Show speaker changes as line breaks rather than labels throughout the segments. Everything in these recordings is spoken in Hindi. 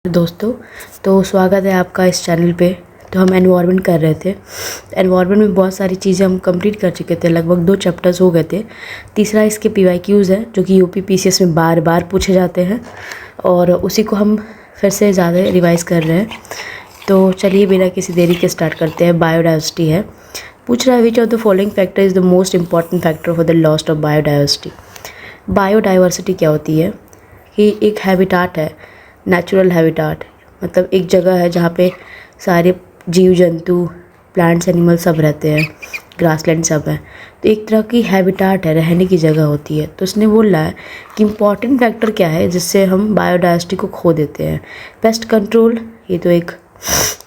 दोस्तों, तो स्वागत है आपका इस चैनल पे। तो हम एनवायरनमेंट कर रहे थे। एनवायरनमेंट में बहुत सारी चीज़ें हम कंप्लीट कर चुके थे, लगभग 2 चैप्टर्स हो गए थे। तीसरा इसके पीवाईक्यूज़ है जो कि यूपी पीसीएस में बार बार पूछे जाते हैं और उसी को हम फिर से ज़्यादा रिवाइज़ कर रहे हैं। तो चलिए बिना किसी देरी के स्टार्ट करते हैं। बायोडाइवर्सिटी है, पूछ रहा है which of the following factor is the most important factor for the loss of biodiversity. Biodiversity क्या होती है कि एक हैबिटाट है, नेचुरल हैबिटाट, मतलब एक जगह है जहाँ पे सारे जीव जंतु, प्लांट्स, एनिमल सब रहते हैं, ग्रासलैंड सब है। तो एक तरह की हैबिटाट है, रहने की जगह होती है। तो उसने बोला है कि इम्पॉर्टेंट फैक्टर क्या है जिससे हम बायोडाइवर्सिटी को खो देते हैं। पेस्ट कंट्रोल, ये तो एक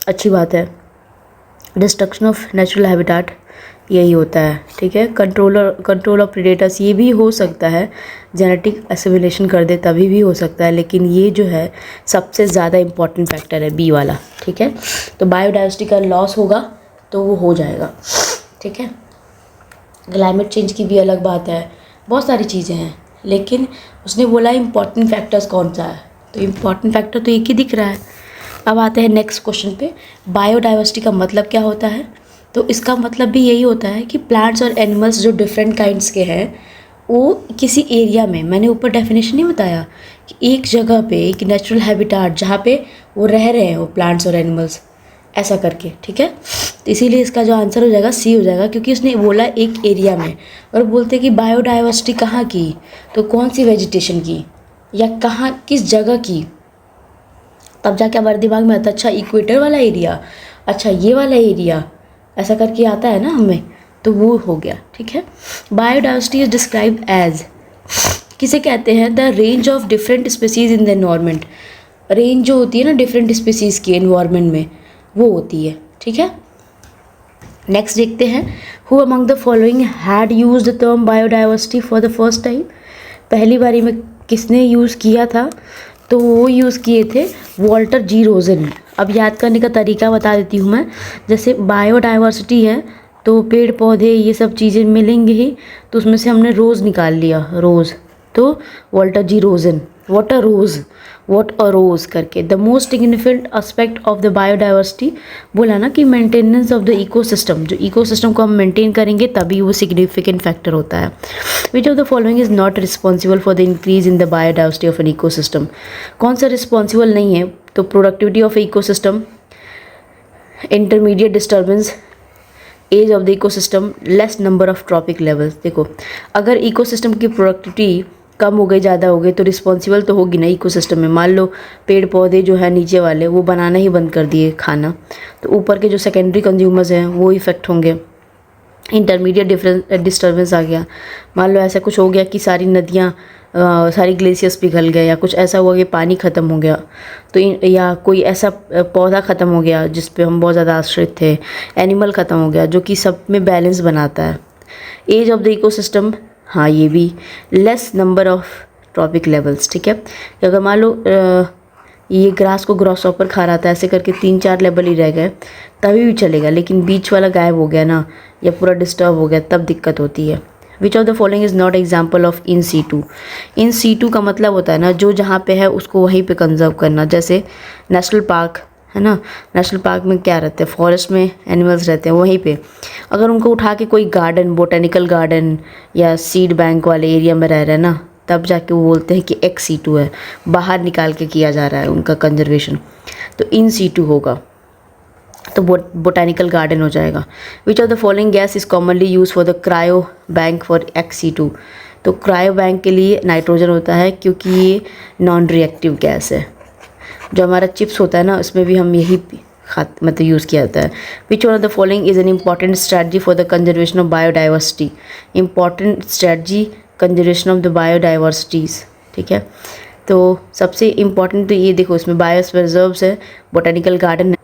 अच्छी बात है। डिस्ट्रक्शन ऑफ नेचुरल हैबिटाट, यही होता है, ठीक है। कंट्रोल ऑफ प्रेडेटर्स, ये भी हो सकता है, जेनेटिक एसिमिलेशन कर दे तभी भी हो सकता है, लेकिन ये जो है सबसे ज़्यादा इम्पॉर्टेंट फैक्टर है, बी वाला, ठीक है। तो बायोडाइवर्सिटी का लॉस होगा तो वो हो जाएगा, ठीक है। क्लाइमेट चेंज की भी अलग बात है, बहुत सारी चीज़ें हैं, लेकिन उसने बोला इम्पॉर्टेंट फैक्टर्स कौन सा है, तो इम्पॉर्टेंट फैक्टर तो एक ही दिख रहा है। अब आते हैं नेक्स्ट क्वेश्चन पे। बायोडाइवर्सिटी का मतलब क्या होता है? तो इसका मतलब भी यही होता है कि प्लांट्स और एनिमल्स जो डिफरेंट काइंड्स के हैं वो किसी एरिया में, मैंने ऊपर डेफिनेशन नहीं बताया कि एक जगह पे एक नेचुरल हैबिटाट जहाँ पे वो रह रहे हैं, वो प्लांट्स और एनिमल्स, ऐसा करके, ठीक है। तो इसीलिए इसका जो आंसर हो जाएगा सी हो जाएगा, क्योंकि उसने बोला एक एरिया में। और बोलते कि बायोडाइवर्सिटी कहाँ की, तो कौन सी वेजिटेशन की या कहाँ, किस जगह की, तब जाके हमारे दिमाग में आता है अच्छा इक्वेटर वाला एरिया, अच्छा ये वाला एरिया, ऐसा करके आता है ना हमें, तो वो हो गया, ठीक है। बायोडाइवर्सिटी इज डिस्क्राइब एज, किसे कहते हैं, the range of different species in the environment. Range जो होती है ना डिफरेंट स्पीसीज की एनवायरनमेंट में, वो होती है, ठीक है। नेक्स्ट देखते हैं, who among the following had use the term biodiversity for the first time. पहली बारी में किसने यूज़ किया था, तो वो यूज़ किए थे वॉल्टर जी रोजन। अब याद करने का तरीका बता देती हूँ मैं। जैसे बायोडाइवर्सिटी है तो पेड़ पौधे ये सब चीज़ें मिलेंगे ही, तो उसमें से हमने रोज़ निकाल लिया, रोज़, तो Walter ji Rojan, what a रोज़ करके। The most significant aspect of the biodiversity, बोला ना कि मेंटेनेंस ऑफ द इकोसिस्टम, जो इकोसिस्टम को हम मेंटेन करेंगे तभी वो सिग्निफिकेंट फैक्टर होता है। Which of the following is not responsible for the increase in the biodiversity of an ecosystem. कौन सा रिस्पॉन्सिबल नहीं है, तो productivity of ecosystem, intermediate disturbance, age of the ecosystem, less number of trophic levels. देखो, अगर इकोसिस्टम की प्रोडक्टिविटी कम हो गई, ज़्यादा हो गई, तो रिस्पॉन्सिबल तो होगी ना इकोसिस्टम में। मान लो पेड़ पौधे जो है नीचे वाले वो बनाना ही बंद कर दिए खाना, तो ऊपर के जो सेकेंडरी कंज्यूमर्स हैं वो इफेक्ट होंगे। इंटरमीडिएट डिस्टर्बेंस आ गया, मान लो ऐसा कुछ हो गया कि सारी नदियाँ, सारी ग्लेशियर्स पिघल गए, या कुछ ऐसा हुआ कि पानी ख़त्म हो गया, तो या कोई ऐसा पौधा ख़त्म हो गया जिस पे हम बहुत ज़्यादा आश्रित थे, एनिमल ख़त्म हो गया जो कि सब में बैलेंस बनाता है। एज ऑफ द इकोसिस्टम, हाँ ये भी, less number of trophic levels, ठीक है। अगर मान लो ये ग्रास को ग्रासहॉपर खा रहा था, ऐसे करके 3-4 लेवल ही रह गए तभी भी चलेगा, लेकिन बीच वाला गायब हो गया ना, या पूरा डिस्टर्ब हो गया, तब दिक्कत होती है। Which of the following is not example of in situ. In situ का मतलब होता है ना जो जहाँ पे है उसको वहीं पे कंजर्व करना। जैसे नेशनल पार्क है ना, नेशनल पार्क में क्या रहते हैं, फॉरेस्ट में एनिमल्स रहते हैं, वहीं पे अगर उनको उठा के कोई गार्डन, बोटेनिकल गार्डन या सीड बैंक वाले एरिया में रह रहे हैं ना, तब जाके वो बोलते हैं कि एक्स सीटू है, बाहर निकाल के किया जा रहा है उनका कंजर्वेशन, तो इन सीटू होगा, तो बोटानिकल गार्डन हो जाएगा। विच of the following gas is commonly use for the cryo bank for XC2। तो क्रायो बैंक के लिए नाइट्रोजन होता है, क्योंकि ये नॉन रिएक्टिव गैस है। जो हमारा चिप्स होता है ना, उसमें भी हम यही मतलब यूज़ किया जाता है। Which one of the following is an important strategy for the conservation of biodiversity. Important strategy conservation of the biodiversities, ठीक है। तो सबसे इम्पॉर्टेंट तो ये देखो, इसमें बायोस्फीयर रिजर्व्स है, बोटेनिकल गार्डन है,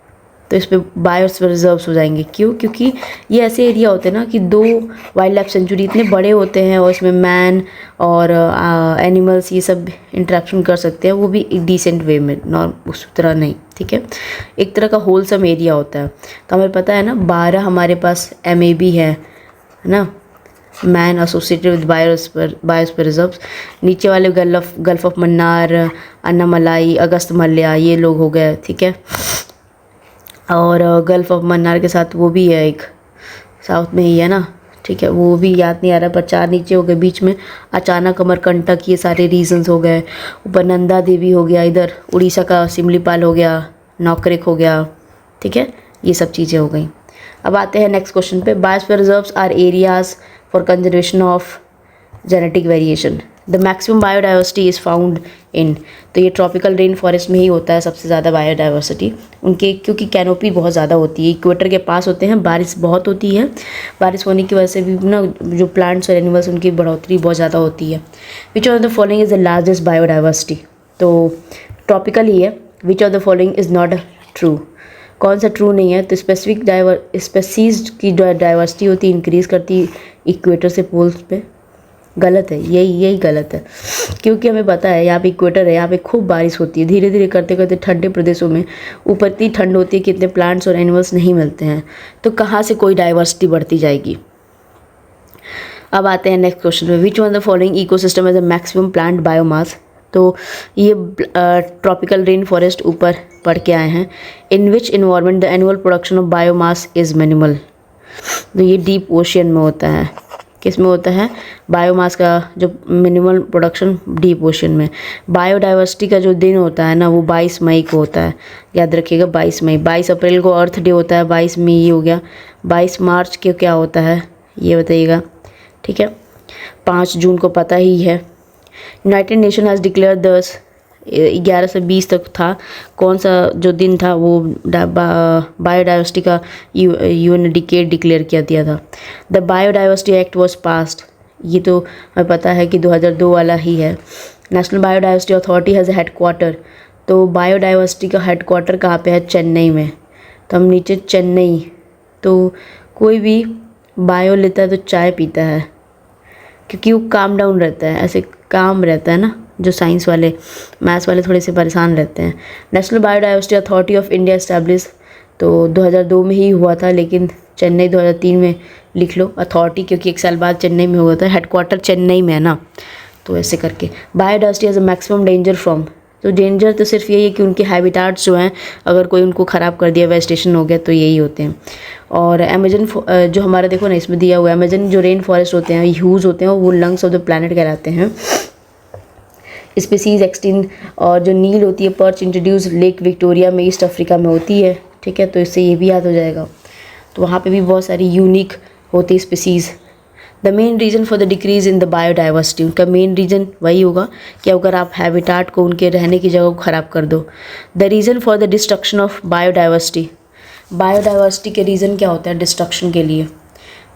तो इस पर बायोस्फीयर रिजर्व्स हो जाएंगे। क्यों? क्योंकि ये ऐसे एरिया होते हैं ना कि 2 वाइल्ड लाइफ सेंचुरी इतने बड़े होते हैं और इसमें मैन और एनिमल्स ये सब इंटरेक्शन कर सकते हैं, वो भी एक डिसेंट वे में, उस तरह नहीं, ठीक है। एक तरह का होलसम एरिया होता है। तो हमें पता है ना 12 हमारे पास MAB है ना, man associated with biosphere reserves. नीचे वाले गल्फ ऑफ मन्नार, अन्नामलाई, अगस्त मलया, ये लोग हो गए, ठीक है। और गल्फ ऑफ मन्नार के साथ वो भी है एक, साउथ में ही है ना, ठीक है, वो भी याद नहीं आ रहा, पर 4 नीचे हो गए, बीच में अचानक अमरकंटक, ये सारे रीजन्स हो गए। ऊपर नंदा देवी हो गया, इधर उड़ीसा का सिमलीपाल हो गया, नौकरेक हो गया, ठीक है, ये सब चीज़ें हो गई। अब आते हैं नेक्स्ट क्वेश्चन पे। Biosphere reserves are areas for conservation of genetic variation. The maximum biodiversity is found in, तो ये ट्रॉपिकल रेन फॉरेस्ट में ही होता है सबसे ज़्यादा बायोडाइवर्सिटी उनके, क्योंकि कैनोपी बहुत ज़्यादा होती है, इक्वेटर के पास होते हैं, बारिश बहुत होती है, बारिश होने की वजह से भी ना जो प्लांट्स और एनिमल्स उनकी बढ़ोतरी बहुत ज़्यादा होती है। Which of the following is the largest biodiversity, तो ट्रॉपिकल ही है। Which of the following is not true, कौन सा ट्रू नहीं है, तो स्पेसिफिक स्पेसीज की डाइवर्सिटी होती है इंक्रीज़ करती इक्वेटर से पोल्स पे, गलत है, यही गलत है, क्योंकि हमें पता है यहाँ पे इक्वेटर है, यहाँ पे खूब बारिश होती है, धीरे धीरे करते करते ठंडे प्रदेशों में ऊपर इतनी ठंड होती है कि इतने प्लांट्स और एनिमल्स नहीं मिलते हैं, तो कहाँ से कोई डाइवर्सिटी बढ़ती जाएगी। अब आते हैं नेक्स्ट क्वेश्चन में। Which one the following ecosystem has a maximum plant biomass, तो ये ट्रॉपिकल रेन फॉरेस्ट ऊपर पढ़ के आए हैं। In which environment the annual production of biomass is minimal, तो ये डीप ओशियन में होता है, किस में होता है, बायोमास का जो मिनिमल प्रोडक्शन डीप ओशन में। बायोडाइवर्सिटी का जो दिन होता है ना वो 22 मई को होता है, याद रखिएगा 22 मई। 22 अप्रैल को अर्थ डे होता है, 22 मई ये हो गया। 22 मार्च के क्या होता है ये बताइएगा, ठीक है। 5 जून को पता ही है। यूनाइटेड नेशन हैज़ डिक्लेयर 11 से 20 तक था, कौन सा जो दिन था वो बायोडाइवर्सिटी का यूएन डिकेड डिक्लेयर किया दिया था। The biodiversity act was passed, ये तो हमें पता है कि 2002 वाला ही है। National biodiversity authority has head quarter, तो बायोडाइवर्सिटी का हेड क्वार्टर कहाँ पे है, चेन्नई में, तो हम नीचे चेन्नई, तो कोई भी बायो लेता है तो चाय पीता है, क्योंकि वो काम डाउन रहता है, ऐसे काम रहता है ना, जो साइंस वाले मैथ्स वाले थोड़े से परेशान रहते हैं। National biodiversity authority of India establish, तो 2002 में ही हुआ था, लेकिन चेन्नई 2003 में लिख लो अथॉरिटी, क्योंकि 1 साल बाद चेन्नई में हुआ था, हेडक्वार्टर चेन्नई में है ना, तो ऐसे करके। Biodiversity has a maximum danger from, तो डेंजर तो सिर्फ यही है कि उनके हैबिटाट्स जो हैं अगर कोई उनको ख़राब कर दिया, वेजिटेशन हो गया, तो यही होते हैं। और अमेजन जो हमारा देखो ना इसमें दिया हुआ है, अमेजन जो रेन फॉरेस्ट होते हैं ह्यूज होते हैं, वो लंग्स ऑफ द प्लानट कहलाते हैं। स्पीसीज एक्सटिंक्ट, और जो नील होती है पर्च इंट्रोड्यूस लेक विक्टोरिया में ईस्ट अफ्रीका में होती है, ठीक है, तो इससे ये भी याद हो जाएगा। तो वहाँ पे भी बहुत सारी यूनिक होती है species. The main reason for the decrease in the biodiversity, उनका मेन रीज़न वही होगा कि अगर आप हैबिटाट को, उनके रहने की जगह को ख़राब कर दो। The reason for the destruction of biodiversity, biodiversity के रीज़न क्या होता है डिस्ट्रक्शन के लिए,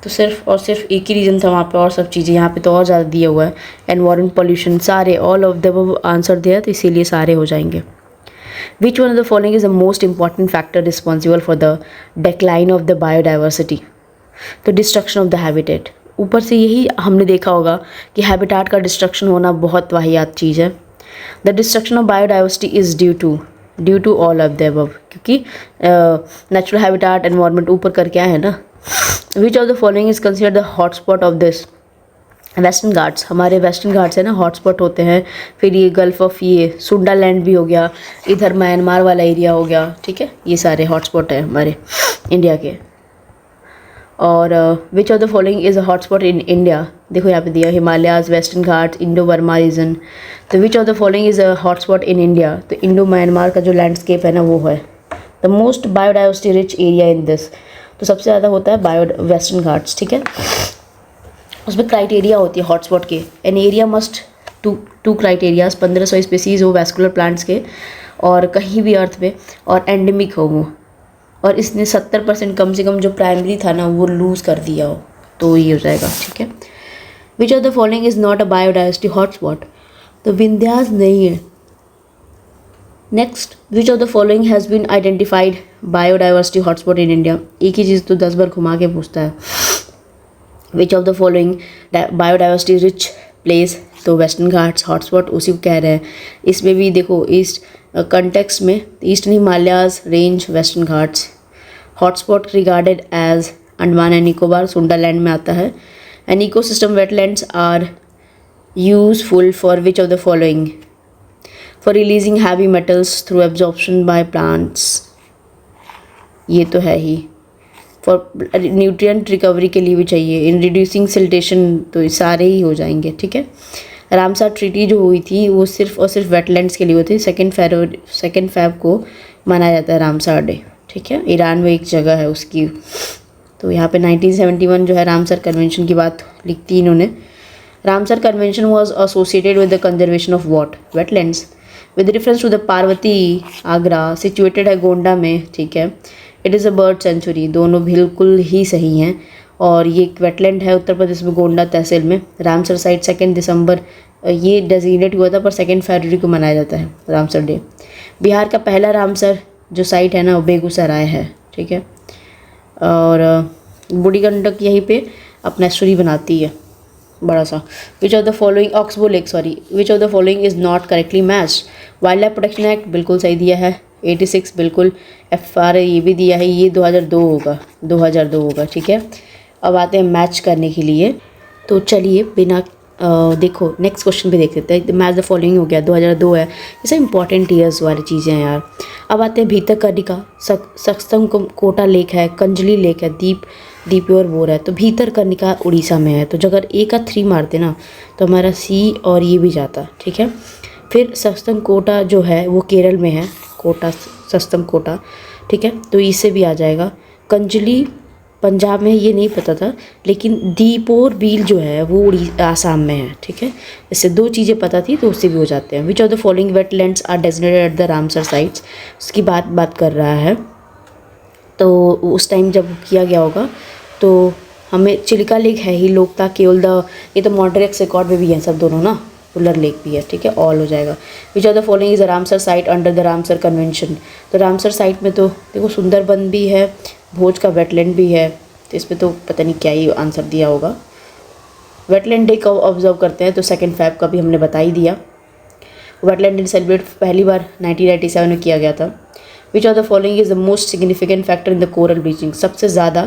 तो सिर्फ और सिर्फ एक ही रीज़न था वहाँ पे, और सब चीज़ें यहाँ पे तो और ज़्यादा दिया हुआ है। एनवायरमेंट, पोल्यूशन, सारे ऑल ऑफ द आंसर दिया, तो इसीलिए सारे हो जाएंगे। विच one of the following is the most important factor responsible for the decline of the biodiversity, तो डिस्ट्रक्शन ऑफ द हैबिटेट। ऊपर से यही हमने देखा होगा कि हैबिटाट का डिस्ट्रक्शन होना बहुत वाहियात चीज़ है। The destruction of biodiversity is due to all of the above, क्योंकि नेचुरल हैबिटाट एनवायरनमेंट ऊपर करके आए हैं ना। Which of the following is considered the hotspot of this, western Ghats, हमारे वेस्टर्न घाट्स है ना हॉटस्पॉट होते हैं। फिर ये गल्फ ऑफ ये सुंडा लैंड भी हो गया, इधर म्यांमार वाला एरिया हो गया, ठीक है, ये सारे हॉटस्पॉट है हमारे इंडिया के। और which of the following is a hotspot in India, देखो यहाँ पे दिया Himalayas, Western Ghats, Indo Burma region. तो which of the following is a hotspot in India, तो इंडो म्यांमार का जो लैंडस्केप है ना वो है। The most biodiversity rich area in this, तो सबसे ज़्यादा होता है वेस्टर्न घाट्स, ठीक है। उसमें क्राइटेरिया होती है हॉटस्पॉट के, an area must two criterias, 1500 species हो वैस्कुलर प्लांट्स के, और कहीं भी अर्थ पे, और एंडेमिक हो वो, और इसने 70% कम से कम जो प्राइमरी था ना वो लूज़ कर दिया हो, तो ये हो जाएगा, ठीक है। Which of the following is not a biodiversity hotspot, तो विंध्यास नहीं है। Next, which of the following has been identified biodiversity hotspot in India, एक ही चीज़ तो 10 बार घुमा के पूछता है। Which of the following biodiversity rich place, तो वेस्टर्न घाट्स हॉटस्पॉट उसी को कह रहे हैं। इसमें भी देखो ईस्ट कंटेक्स्ट में eastern Himalayas range, western Ghats. Hotspot regarded as Andaman and Nicobar, Sundaland में आता है। An ecosystem wetlands are useful for which of the following? For releasing heavy metals through absorption by plants, ये तो है ही। फॉर न्यूट्रिएंट रिकवरी के लिए भी चाहिए। इन रिड्यूसिंग सिल्टेशन, तो सारे ही हो जाएंगे, ठीक है। रामसर ट्रीटी जो हुई थी वो सिर्फ और सिर्फ वेटलैंड्स के लिए हुई थी। 2 फ़रवरी को मनाया जाता है रामसर डे, ठीक है। ईरान में एक जगह है उसकी। तो यहाँ पे 1971 जो है रामसर कन्वेंशन की बात लिखती इन्होंने। Ramsar convention was associated with the conservation of what? Wetlands, with reference to the Parvati Agra situated है गोंडा में, ठीक है। It is a bird sanctuary, दोनों बिल्कुल ही सही हैं। और ये एक वेटलैंड है उत्तर प्रदेश में गोंडा तहसील में। रामसर साइट 2 दिसंबर ये डेजिग्नेट हुआ था, पर 2 फरवरी को मनाया जाता है रामसर डे। बिहार का पहला रामसर जो साइट है ना वो बेगूसराय है, ठीक है। और बूढ़ी गंडक यहीं पे अपना एस्टोरी बनाती है बड़ा सा। विच of the following, oxbow lake sorry, which of the following is not correctly matched? Wild life protection act बिल्कुल सही दिया है। 86 बिल्कुल। FR ये भी दिया है, ये 2002 होगा, 2002 होगा, ठीक है। अब आते हैं मैच करने के लिए। तो चलिए बिना देखो नेक्स्ट क्वेश्चन पे देख लेते हैं। मैच द फॉलोइंग हो गया, 2002 है। ये सब इंपॉर्टेंट ईयर्स वाली चीज़ें हैं यार। अब आते हैं भीतरकनिका, सक्षम कोटा लेक है, कंजली लेक है, दीपियोर बोर है। तो भीतरकनिका उड़ीसा में है। तो अगर A का 3 मारते ना तो हमारा C और ये भी जाता, ठीक है। फिर सस्तम कोटा जो है वो केरल में है, कोटा सस्तम कोटा, ठीक है। तो इससे भी आ जाएगा। कंजली पंजाब में, ये नहीं पता था, लेकिन दीपोर बील जो है वो आसाम में है, ठीक है। इससे 2 चीज़ें पता थी तो उससे भी हो जाते हैं। Which of the following wetlands are designated at the Ramsar sites, उसकी बात कर रहा है। तो उस टाइम जब किया गया होगा तो हमें चिल्का लेक है ही, लोकताक, केवल द, ये तो मॉन्ट्रियक्स रिकॉर्ड में भी है सब दोनों ना, पुलर लेक भी है, ठीक है। ऑल हो जाएगा। विच of the following is a Ramsar site under the Ramsar convention? तो रामसर साइट में तो देखो सुंदरबन भी है, भोज का वेटलैंड भी है, तो इसमें तो पता नहीं क्या ही आंसर दिया होगा। वेटलैंड डे कब ऑब्जर्व करते हैं? तो 2 फ़रवरी का भी हमने बता ही दिया। वेटलैंड डे सेलिब्रेट पहली बार 1997 में किया गया था। विच of the following is the most significant factor in the coral bleaching? सबसे ज़्यादा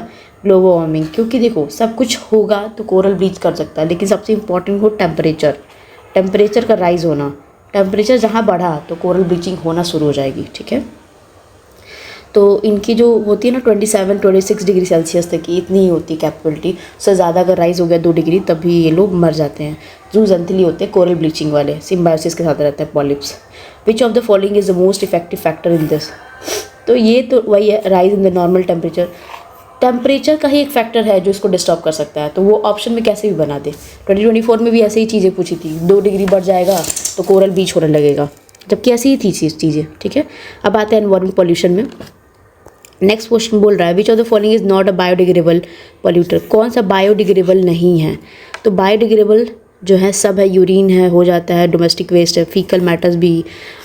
ग्लोबल वार्मिंग, क्योंकि देखो सब कुछ होगा तो कोरल ब्लीच कर सकता है, लेकिन सबसे इंपॉर्टेंट हो टेम्परेचर का राइज होना। टेम्परेचर जहाँ बढ़ा तो कोरल ब्लीचिंग होना शुरू हो जाएगी, ठीक है। तो इनकी जो होती है ना 27-26 डिग्री सेल्सियस तक की, इतनी ही होती है कैपेबिलिटी। उससे ज़्यादा अगर राइज हो गया 2 डिग्री तभी ये लोग मर जाते हैं। जूजंतली होते हैं कोरल ब्लीचिंग वाले, सिम्बायोसिस के साथ रहता है polyps. Which of the following is the most effective factor in this? तो ये तो वही है, rise in the normal temperature का ही एक फैक्टर है जो इसको डिस्टर्ब कर सकता है। तो वो ऑप्शन में कैसे भी बना दे। 2024 में भी ऐसे ही चीज़ें पूछी थी, 2 डिग्री बढ़ जाएगा तो कोरल बीच होने लगेगा, जबकि ऐसी ही थी चीज़ें, ठीक है। अब आते हैं एनवायरमेंट पॉल्यूशन में। नेक्स्ट क्वेश्चन बोल रहा है which of the following is not a biodegradable polluter? कौन सा बायोडिग्रेडेबल नहीं है? तो बायोडिग्रेडेबल जो है सब है, यूरिन है, हो जाता है, डोमेस्टिक वेस्ट है, फीकल मैटर्स भी।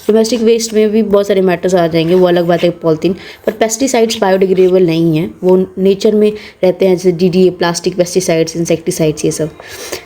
डोमेस्टिक वेस्ट में भी बहुत सारे मैटर्स आ जाएंगे, वो अलग बात है, पॉलिथीन। पर पेस्टिसाइड्स बायोडिग्रेडेबल नहीं है, वो नेचर में रहते हैं, जैसे DDA, प्लास्टिक, पेस्टिसाइड्स, इंसेक्टिसाइड्स, ये सब।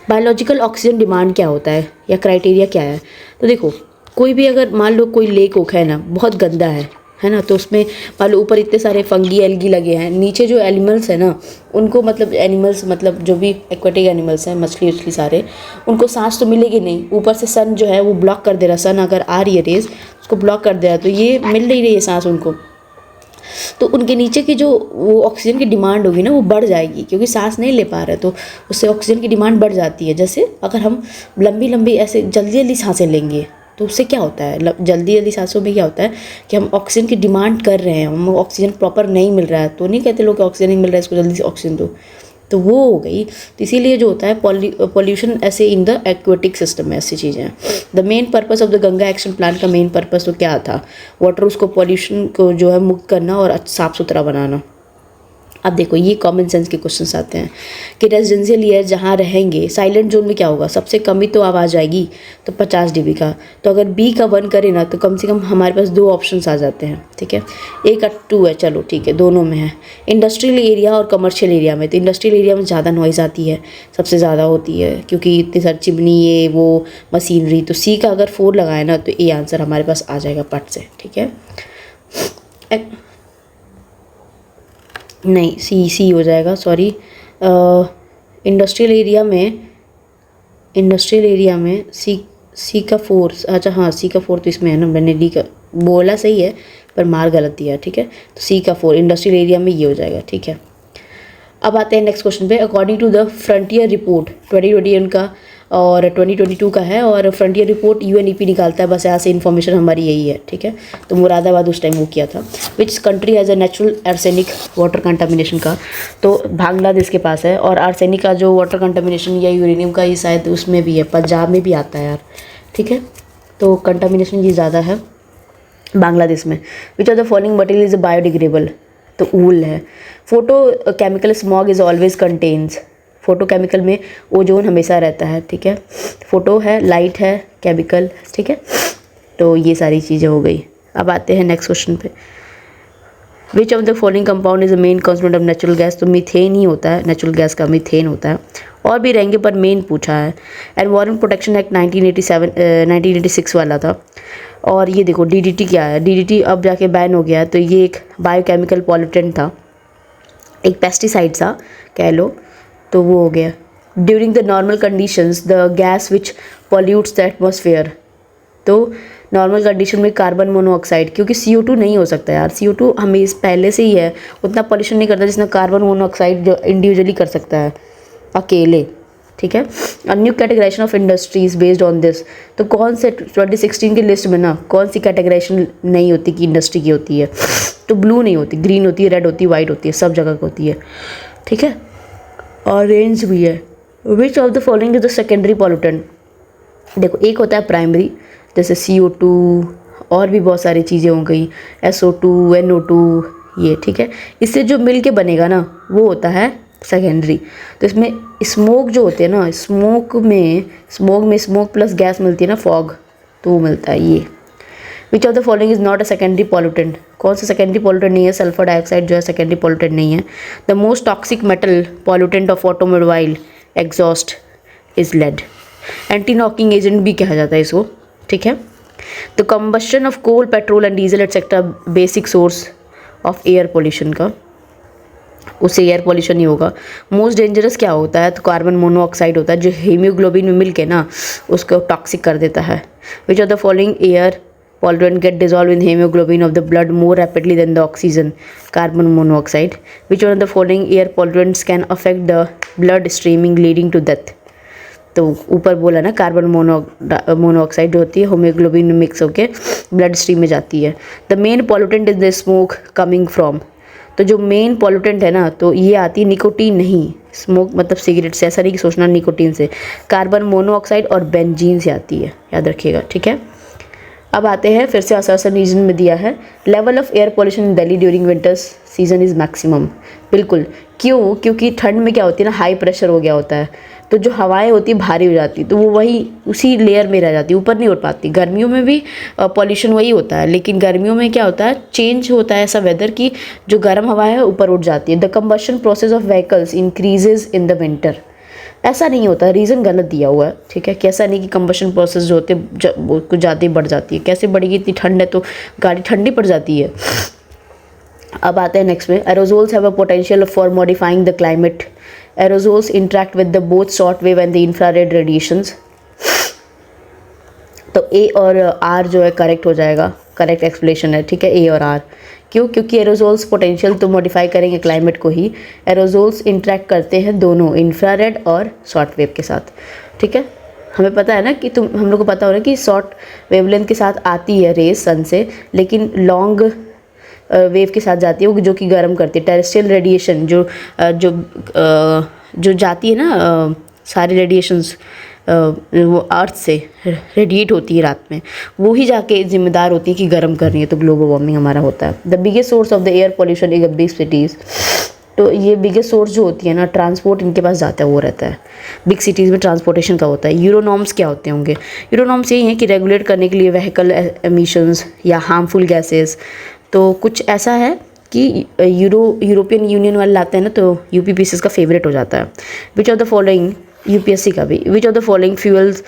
बायोलॉजिकल ऑक्सीजन डिमांड क्या होता है या क्राइटेरिया क्या है? तो देखो कोई भी अगर मान लो कोई लेक ओक है ना, बहुत गंदा है ना, तो उसमें मान लो ऊपर इतने सारे फंगी एल्गी लगे हैं, नीचे जो एनिमल्स है ना उनको, मतलब एनिमल्स मतलब जो भी एक्वेटिक एनिमल्स हैं, मछली उछली सारे, उनको सांस तो मिलेगी नहीं। ऊपर से सन जो है वो ब्लॉक कर दे रहा, सन अगर आ रही है रेज उसको ब्लॉक कर दे रहा, तो ये मिल नहीं रही है सांस उनको। तो उनके नीचे की जो वो ऑक्सीजन की डिमांड होगी ना वो बढ़ जाएगी, क्योंकि सांस नहीं ले पा रहे, तो उससे ऑक्सीजन की डिमांड बढ़ जाती है। जैसे अगर हम लंबी लंबी ऐसे जल्दी जल्दी सांसें लेंगे तो उससे क्या होता है, जल्दी जल्दी सांसों में क्या होता है कि हम ऑक्सीजन की डिमांड कर रहे हैं, हम ऑक्सीजन प्रॉपर नहीं मिल रहा है, तो नहीं कहते लोग कि ऑक्सीजन नहीं मिल रहा है इसको जल्दी से ऑक्सीजन दो, तो वो हो गई। तो इसीलिए जो होता है पॉल्यूशन ऐसे इन द एक्वेटिक सिस्टम में ऐसी चीज़ें हैं। The main purpose of the Ganga action plan का मेन पर्पस तो क्या था? वाटर, उसको पॉल्यूशन को जो है मुक्त करना और साफ़ सुथरा बनाना। अब देखो ये कॉमन सेंस के क्वेश्चंस आते हैं कि रेजिडेंशियल एरिया जहाँ रहेंगे, साइलेंट जोन में क्या होगा, सबसे कम ही तो आवाज़ आएगी, तो 50 dB का। तो अगर B का 1 करें ना तो कम से कम हमारे पास 2 ऑप्शंस आ जाते हैं, ठीक है। A का 2 है, चलो ठीक है, दोनों में है। इंडस्ट्रियल एरिया और कमर्शियल एरिया में, तो इंडस्ट्रियल एरिया में ज़्यादा नॉइज़ आती है, सबसे ज़्यादा होती है, क्योंकि इतनी सारी चिमनी, ये वो मशीनरी। तो C का अगर 4 लगाए ना तो A आंसर हमारे पास आ जाएगा पट से, ठीक है। नहीं, सी हो जाएगा, सॉरी। इंडस्ट्रियल एरिया में सी का 4, अच्छा हाँ सी का 4 तो इसमें है ना, मैंने डी का बोला सही है पर मार गलत दिया, ठीक है। तो सी का 4 इंडस्ट्रियल एरिया में ये हो जाएगा, ठीक है। अब आते हैं नेक्स्ट क्वेश्चन पे। According to the frontier report 2021 का और 2022 का है, और फ्रंटियर रिपोर्ट यूएनईपी निकालता है, बस यहाँ से इन्फॉर्मेशन हमारी यही है, ठीक है। तो मुरादाबाद उस टाइम वो किया था। Which country has a natural arsenic water contamination का, तो बांग्लादेश के पास है। और आर्सेनिक का जो वाटर कंटामिनेशन या यूरेनियम का ये शायद उसमें भी है, पंजाब में भी आता है यार, ठीक है। तो कंटामिनेशन ये ज़्यादा है बांग्लादेश में। विच of the following material is biodegradable, तो ऊल है। Photo chemical smog is always contains, photo chemical में ओजोन हमेशा रहता है, ठीक है। फोटो है, लाइट है, केमिकल, ठीक है। तो ये सारी चीज़ें हो गई। अब आते हैं नेक्स्ट क्वेश्चन पे। विच of the following compound is the main constituent of natural gas, तो मीथेन ही होता है, नेचुरल गैस का मीथेन होता है। और भी रहेंगे पर मेन पूछा है। एनवायरमेंट प्रोटेक्शन एक्ट 1986 वाला था। और ये देखो डीडीटी क्या है, डीडीटी अब जाके बैन हो गया है। तो ये एक बायोकेमिकल पॉल्यूटेंट था, एक पेस्टिसाइड था कह लो, तो वो हो गया। During the normal conditions the gas which pollutes the atmosphere, तो नॉर्मल कंडीशन में कार्बन मोनोऑक्साइड, क्योंकि CO2 नहीं हो सकता यार, CO2 हमें पहले से ही है, उतना पॉल्यूशन नहीं करता जितना कार्बन मोनोऑक्साइड जो इंडिविजुअली कर सकता है अकेले, ठीक है। A new categorisation of industries based on this, तो कौन से 2016 की लिस्ट में ना कौन सी कैटेगराइजेशन नहीं होती कि इंडस्ट्री की होती है, तो ब्लू नहीं होती, ग्रीन होती है, रेड होती है, वाइट होती है, सब जगह की होती है, ठीक है। ऑरेंज भी है। Which of the following is the secondary pollutant, देखो एक होता है प्राइमरी जैसे CO2, और भी बहुत सारी चीज़ें हो गई, SO2, NO2 ये, ठीक है। इससे जो मिल के बनेगा ना वो होता है सेकेंडरी। तो इसमें स्मोक जो होते हैं ना, स्मोक में स्मोक प्लस गैस मिलती है ना, फॉग, तो वो मिलता है ये। विच of the following is not a secondary pollutant, कौन सा सेकेंडरी पॉल्यूटेंट नहीं है, सल्फर डाइऑक्साइड जो है सेकेंडरी पॉल्यूटेंट नहीं है। The most toxic metal pollutant of automobile exhaust is lead, anti knocking agent भी कहा जाता है इसको, ठीक है। The combustion of coal, petrol and diesel etcetera basic source of air pollution का, उससे एयर पॉल्यूशन ही होगा। मोस्ट डेंजरस क्या होता है, तो कार्बन मोनोऑक्साइड होता है जो हीमोग्लोबिन में मिल के ना उसको टॉक्सिक कर देता है। Which of the following air pollutant get dissolved in hemoglobin of the blood more rapidly than the oxygen, carbon monoxide. Which one of the following air pollutants can affect the blood streaming leading to death, तो ऊपर बोला ना कार्बन मोनोऑक्साइड जो होती है हीमोग्लोबिन में मिक्स होकर ब्लड स्ट्रीम में जाती है। The main pollutant is the smoke coming from, तो जो मेन पॉल्यूटेंट है ना तो ये आती है निकोटीन नहीं, स्मोक मतलब सिगरेट से, ऐसा नहीं कि सोचना निकोटीन से, कार्बन मोनोऑक्साइड और बेंजीन से आती है, याद रखिएगा, ठीक है। अब आते हैं फिर से असर्सन रीजन में दिया है। Level of air pollution in Delhi during winters season is maximum, बिल्कुल। क्यों, क्योंकि ठंड में क्या होती है ना, हाई प्रेशर हो गया होता है, तो जो हवाएं होती है भारी हो जाती, तो वो वही उसी लेयर में रह जाती, ऊपर नहीं उठ पाती। गर्मियों में भी पॉल्यूशन वही होता है, लेकिन गर्मियों में क्या होता है, चेंज होता है ऐसा वेदर की जो गर्म हवा है ऊपर उठ जाती है। The combustion process of vehicles increases in the winter, ऐसा नहीं होता, रीज़न गलत दिया हुआ है, ठीक है। कैसा नहीं कि कंबशन प्रोसेस जो होते कुछ ज़्यादा ही बढ़ जाती है, कैसे बढ़ेगी, इतनी ठंड है तो गाड़ी ठंडी पड़ जाती है। अब आते हैं नेक्स्ट में। Aerosols have a potential for modifying the climate, aerosols interact with the both short wave and the infrared radiations, तो A और R जो है करेक्ट हो जाएगा, करेक्ट एक्सप्लेनेशन है, ठीक है, A और R। क्यों, क्योंकि एरोजोल्स पोटेंशियल तो मॉडिफाई करेंगे क्लाइमेट को ही, एरोजोल्स इंटरेक्ट करते हैं दोनों इंफ्रारेड और शॉर्ट वेव के साथ, ठीक है। हमें पता है ना कि हम लोग को पता हो ना कि शॉर्ट वेवलेंथ के साथ आती है रेज सन से, लेकिन लॉन्ग वेव के साथ जाती है वो जो कि गर्म करती है। टेरेस्ट्रियल रेडिएशन जो जाती है ना, सारी रेडिएशंस वो अर्थ से रेडिएट होती है रात में, वो ही जाके जिम्मेदार होती है कि गर्म करनी है, तो ग्लोबल वार्मिंग हमारा होता है। The biggest source of the air pollution in big cities, तो ये बिगेस्ट सोर्स जो होती है ना, ट्रांसपोर्ट इनके पास जाता है वो रहता है, बिग सिटीज़ में ट्रांसपोर्टेशन का होता है। यूरोनॉर्म्स क्या होते होंगे, यूरोनॉर्म्स यही हैं कि रेगुलेट करने के लिए व्हीकल एमिशंस या हार्मफुल गैसेस, तो कुछ ऐसा है कि यूरोपियन यूनियन वाले लाते हैं ना, तो UPPCS का फेवरेट हो जाता है। Which of the following, UPSC का भी, विच ऑफ द फॉलोइंग फ्यूल्स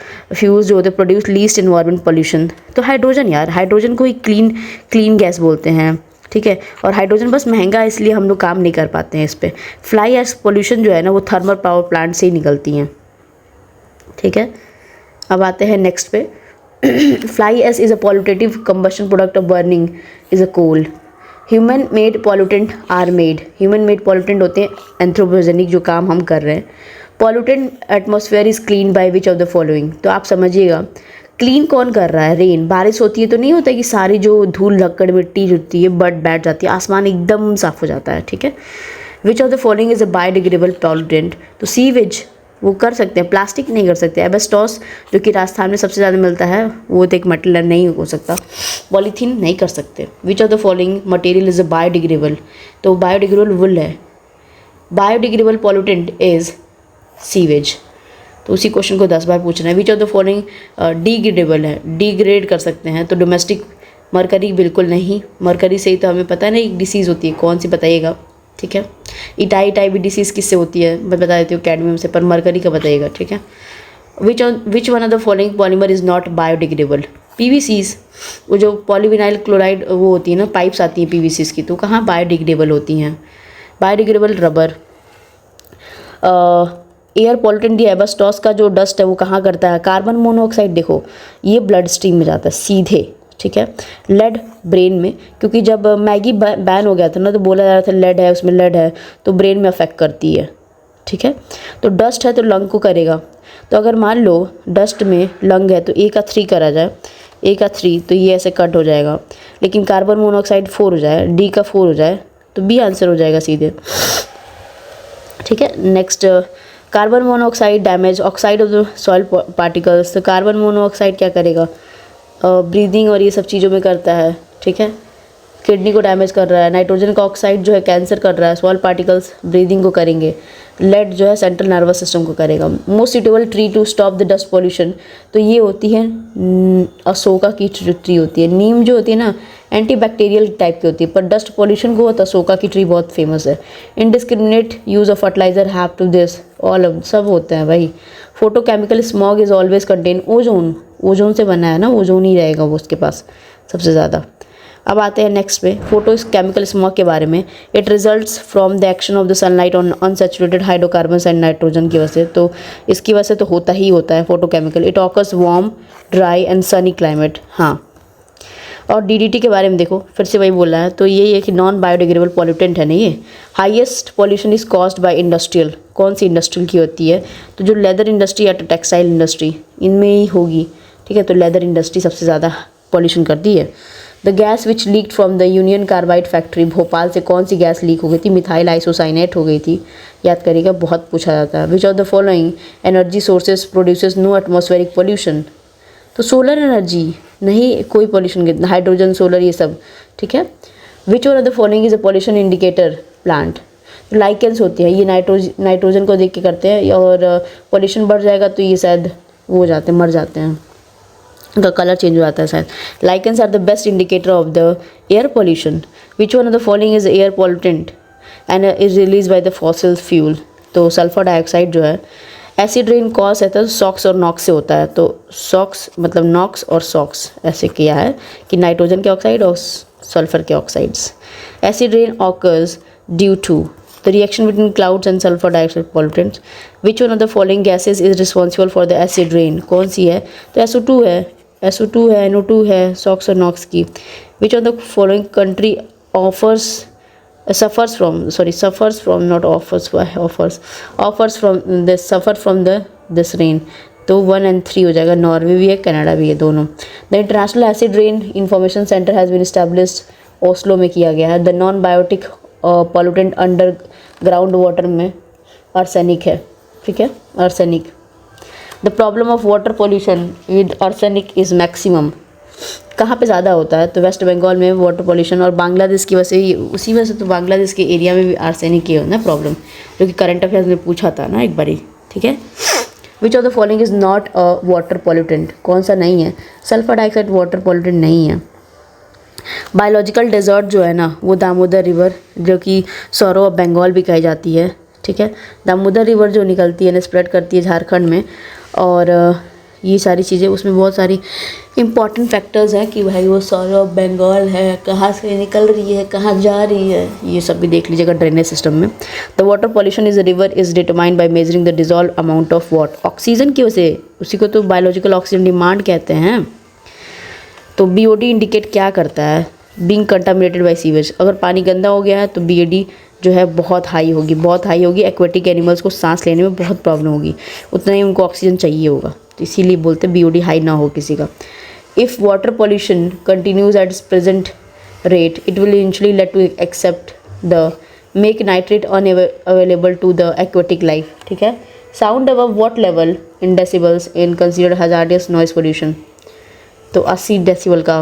जो होते प्रोड्यूस लीस्ट इन्वायरमेंट पोल्यूशन, तो हाइड्रोजन यार, हाइड्रोजन को ही क्लीन गैस बोलते हैं। ठीक है। और हाइड्रोजन बस महंगा है इसलिए हम लोग काम नहीं कर पाते हैं इस पर। फ्लाई एश पोल्यूशन जो है ना वो थर्मल पावर प्लांट से ही निकलती हैं, ठीक है। अब आते हैं नेक्स्ट पे। Fly ash is a pollutive combustion product of burning is a coal. Human made pollutant are made, human made pollutant होते हैं एंथ्रोपोजेनिक, जो काम हम कर रहे हैं। Pollutant atmosphere is clean by which of the following, तो आप समझिएगा क्लीन कौन कर रहा है। रेन, बारिश होती है तो नहीं होता कि सारी जो धूल लक्कड़ मिट्टी जुटती है बट बैठ जाती है, आसमान एकदम साफ हो जाता है, ठीक है। Which of the following is a biodegradable pollutant, तो सीवेज वो कर सकते हैं, प्लास्टिक नहीं कर सकते। एबेस्टॉस जो कि राजस्थान में सबसे ज़्यादा मिलता है वो तो एक मटेरियल नहीं हो सकता। पॉलीथीन नहीं कर सकते। विच of the following material is a biodegradable, तो बायोडिग्रेडेबल वुल है। बायोडिग्रेडेबल पॉल्यूटेंट इज़ सीवेज, तो उसी क्वेश्चन को 10 बार पूछना है। Which of the following degradable है, डिग्रेड कर सकते हैं, तो डोमेस्टिक मरकरी बिल्कुल नहीं, मरकरी से ही तो हमें पता नहीं डिसीज़ होती है, कौन सी बताइएगा, ठीक है। इटाई भी डिसीज़ किससे होती है मैं बता देती हूँ कैडमियम से, पर मरकरी का बताइएगा, ठीक है। Which one of the following polymer is not biodegradable, PVCs, वो जो पॉलीविनाइल क्लोराइड वो होती है ना, पाइप्स आती हैं पीवीसीज की, तो कहाँ बायोडिग्रेडेबल होती हैं। Biodegradable rubber. एयर पॉल्यूटेंट दी एबेस्टॉस का जो डस्ट है वो कहाँ करता है, कार्बन मोनोऑक्साइड, देखो ये ब्लड स्ट्रीम में जाता है सीधे, ठीक है। लेड ब्रेन में, क्योंकि जब मैगी बैन हो गया था ना तो बोला जा रहा था लेड है उसमें, लेड है तो ब्रेन में अफेक्ट करती है, ठीक है। तो डस्ट है तो लंग को करेगा, तो अगर मान लो डस्ट में लंग है तो ए का 3 करा जाए, ए का 3 तो ये ऐसे कट हो जाएगा, लेकिन कार्बन मोनोऑक्साइड 4 हो जाए, डी का 4 हो जाए तो बी आंसर हो जाएगा सीधे, ठीक है। Next carbon monoxide damage oxide of the soil particles, तो कार्बन मोनोऑक्साइड क्या करेगा, ब्रीदिंग और ये सब चीज़ों में करता है, ठीक है। किडनी को डैमेज कर रहा है। नाइट्रोजन का ऑक्साइड जो है कैंसर कर रहा है, सॉइल पार्टिकल्स ब्रीदिंग को करेंगे। लेड जो है सेंट्रल नर्वस सिस्टम को करेगा। Most suitable tree to stop the dust pollution, तो ये होती है अशोका की ट्री होती है। नीम जो होती है ना एंटी बैक्टीरियल टाइप की होती है, पर डस्ट पॉल्यूशन को तो अशोका की ट्री बहुत फेमस है। Indiscriminate use of fertiliser have to this all, सब होते हैं भाई। Photochemical smog is always contain ozone, ozone से बना है ना, ओजोन ही रहेगा वो उसके पास सबसे ज़्यादा। अब आते हैं नेक्स्ट पे फोटो केमिकल स्मॉग के बारे में। It results from the action of the sunlight on unsaturated hydrocarbons and nitrogen की वजह से, तो इसकी वजह से तो होता ही होता है photochemical. It occurs warm dry and sunny climate, हाँ। और डीडीटी के बारे में देखो, फिर से वही बोला है, तो यही है कि नॉन बायोडिग्रेडेबल पॉल्यूटेंट है ना ये। Highest pollution is caused by industrial, कौन सी इंडस्ट्रियल की होती है, तो जो लेदर इंडस्ट्री या टेक्सटाइल इंडस्ट्री इनमें ही होगी, ठीक है। तो लेदर इंडस्ट्री सबसे ज़्यादा पॉल्यूशन करती है। The gas which leaked from the union carbide factory, Bhopal से कौन सी गैस लीक हो गई थी, मिथाइल आइसोसाइनेट हो गई थी, याद करिएगा बहुत पूछा जाता है। Which of the following energy sources produces no atmospheric pollution, तो सोलर एनर्जी नहीं, कोई पॉल्यूशन, हाइड्रोजन सोलर ये सब, ठीक है। Which one of the following is a pollution indicator plant, lichens होती है, ये नाइट्रोजन को देख के करते हैं, और पॉल्यूशन बढ़ जाएगा तो ये शायद वो हो जाते हैं, मर जाते हैं, उनका कलर चेंज हो जाता है शायद। Lichens are the best indicator of the air pollution. Which one of the following is air pollutant and is release by the fossil fuel, तो सल्फर डाइऑक्साइड जो है। एसिड रेन कॉज है तो सॉक्स और नॉक्स से होता है, तो सॉक्स मतलब नॉक्स और सॉक्स ऐसे किया है कि नाइट्रोजन के ऑक्साइड और सल्फर के oxides. Acid rain occurs due to the reaction between clouds and sulphur dioxide pollutants. Which one of the following gases is responsible for the acid rain, कौन सी है, तो SO2 है, SO2 है, NO2 है, सॉक्स और नॉक्स की। विच of the following country suffers from this rain, तो 1 and 3 हो जाएगा। नॉर्वे भी है, कनाडा भी है, दोनों। The international acid rain information centre has been established, Oslo में किया गया है। The non biotic pollutant underground water में आर्सेनिक है, ठीक है, arsenic. The problem of water pollution with arsenic is maximum, कहाँ पे ज़्यादा होता है, तो वेस्ट बंगाल में वाटर पॉल्यूशन, और बांग्लादेश की वजह से, उसी वजह से तो बांग्लादेश के एरिया में भी आर्सेनिक की है ना प्रॉब्लम, जो कि करंट अफेयर्स में पूछा था ना एक बारी, ठीक है। Which of the following is not a water pollutant, कौन सा नहीं है, सल्फर डाइऑक्साइड वाटर पॉल्यूटेंट नहीं है। बायोलॉजिकल डेजर्ट जो है ना वो दामोदर रिवर, जो कि सौरो ऑफ बंगाल भी कही जाती है, ठीक है। दामोदर रिवर जो निकलती है ना, स्प्रेड करती है झारखंड में, और ये सारी चीज़ें, उसमें बहुत सारी इंपॉर्टेंट फैक्टर्स हैं कि भाई वो सॉर्ब ऑफ बंगाल है, कहाँ से निकल रही है, कहाँ जा रही है, ये सब भी देख लीजिएगा ड्रेनेज सिस्टम में। The water pollution is the river is determined by measuring the dissolve amount of water, oxygen की वजह से, उसी को तो बायोलॉजिकल ऑक्सीजन डिमांड कहते हैं। तो BOD इंडिकेट क्या करता है, बीइंग कंटामिनेटेड बाय सीवेज, अगर पानी गंदा हो गया है तो BOD जो है बहुत हाई होगी। एक्वेटिक एनिमल्स को सांस लेने में बहुत प्रॉब्लम होगी, उतना ही उनको ऑक्सीजन चाहिए होगा, तो इसीलिए बोलते हैं BOD हाई ना हो किसी का। If water pollution continues at its present rate it will eventually lead to except the make nitrate unavailable to the aquatic life, ठीक है। Sound above what level in decibels in considered hazardous noise pollution, तो 80 डेसिबल का।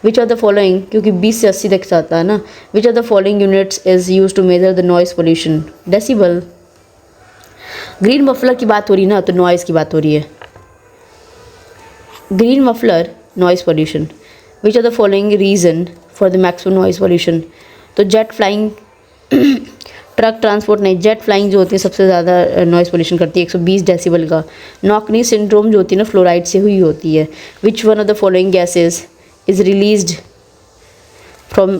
विच आर द फॉलोइंग, क्योंकि 20 से 80 तक जाता है ना, which are the following units is use to measure the noise pollution, decibel. Green muffler की बात हो रही ना, तो नॉइज़ की बात हो रही है। Green muffler noise pollution. Which are the following reason for the maximum noise pollution, तो जेट फ्लाइंग, ट्रक ट्रांसपोर्ट नहीं, जेट फ्लाइंग जो होती है सबसे ज़्यादा नॉइज़ पोल्यूशन करती है 120 डेसिबल का। नॉकनी सिंड्रोम जो होती है ना, फ्लोराइड से हुई होती है। Which one of the following gases is released from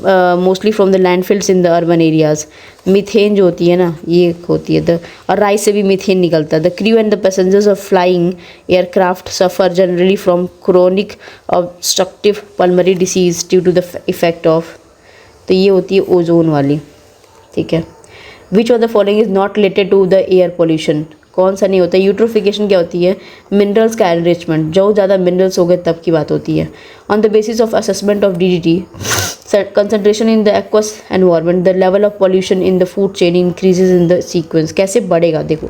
mostly from the landfills in the urban areas, methane जो होती है ना, ये होती है और राइस से भी मीथेन निकलता है। The crew and the passengers of flying aircraft suffer generally from chronic obstructive pulmonary disease due to the effect of, तो ये होती है ओजोन वाली, ठीक है। Which of the following is not related to the air pollution, कौन सा नहीं होता। यूट्रोफिकेशन क्या होती है, मिनरल्स का एनरिचमेंट, जो ज़्यादा मिनरल्स हो गए तब की बात होती है। On the basis of assessment of DDT concentration in the aqueous environment, the level of pollution in the food chain increases in the sequence, कैसे बढ़ेगा देखो,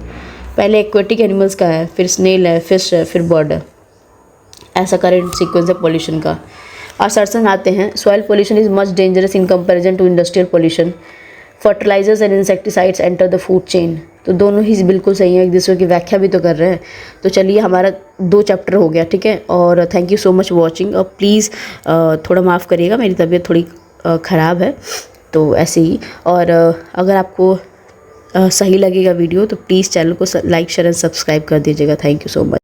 पहले एक्वेटिक एनिमल्स का है, फिर स्नेल है, फिश है, फिर बर्ड है, ऐसा करेंट सीक्वेंस है पॉल्यूशन का। असर्सन आते हैं, soil pollution is much dangerous in comparison to industrial pollution, fertilizers and insecticides enter the food chain, तो दोनों ही बिल्कुल सही है, एक दूसरे की व्याख्या भी तो कर रहे हैं। तो चलिए हमारा 2 चैप्टर हो गया, ठीक है। और thank you so much watching, और प्लीज़ थोड़ा माफ़ करिएगा, मेरी तबीयत थोड़ी ख़राब है, तो ऐसे ही। और अगर आपको सही लगेगा वीडियो तो प्लीज़ चैनल को लाइक शेयर एंड सब्सक्राइब कर दीजिएगा। Thank you so much.